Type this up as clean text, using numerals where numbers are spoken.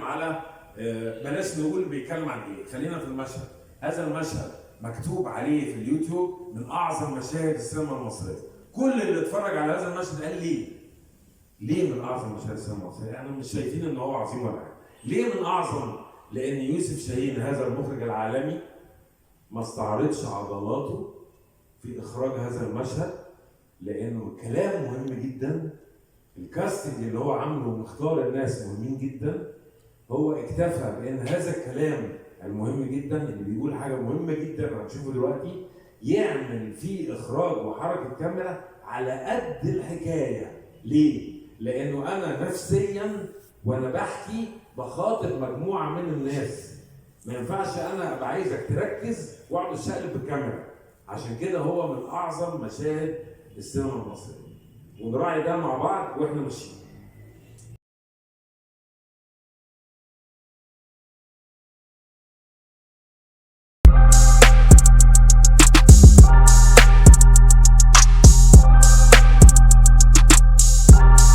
على بلاش نقول بيتكلم عن ايه، خلينا في المشهد. هذا المشهد مكتوب عليه في اليوتيوب من اعظم مشاهد السينما المصريه. كل اللي اتفرج على هذا المشهد قال ليه؟ ليه من اعظم مشاهد السينما المصريه؟ يعني مش شايفين ان هو عظيم ولا حاجه. ليه من اعظم؟ لان يوسف شاهين هذا المخرج العالمي ما استعرضش عضلاته في اخراج هذا المشهد، لانه الكلام مهم جدا، الكاستنج اللي هو عامله ومختار الناس مهمين جدا. هو اكتفى بان هذا الكلام المهم جدا اللي بيقول حاجه مهمه جدا هنشوفه دلوقتي، يعمل فيه اخراج وحركه كاميرا على قد الحكايه. ليه؟ لانه انا نفسيا وانا بحكي بخاطب مجموعه من الناس، ما ينفعش انا ابقى عايزك تركز واقعد اشقلب بالكاميرا. عشان كده هو من اعظم مشاهد السينما المصريه، ونراعي ده مع بعض واحنا ماشيين.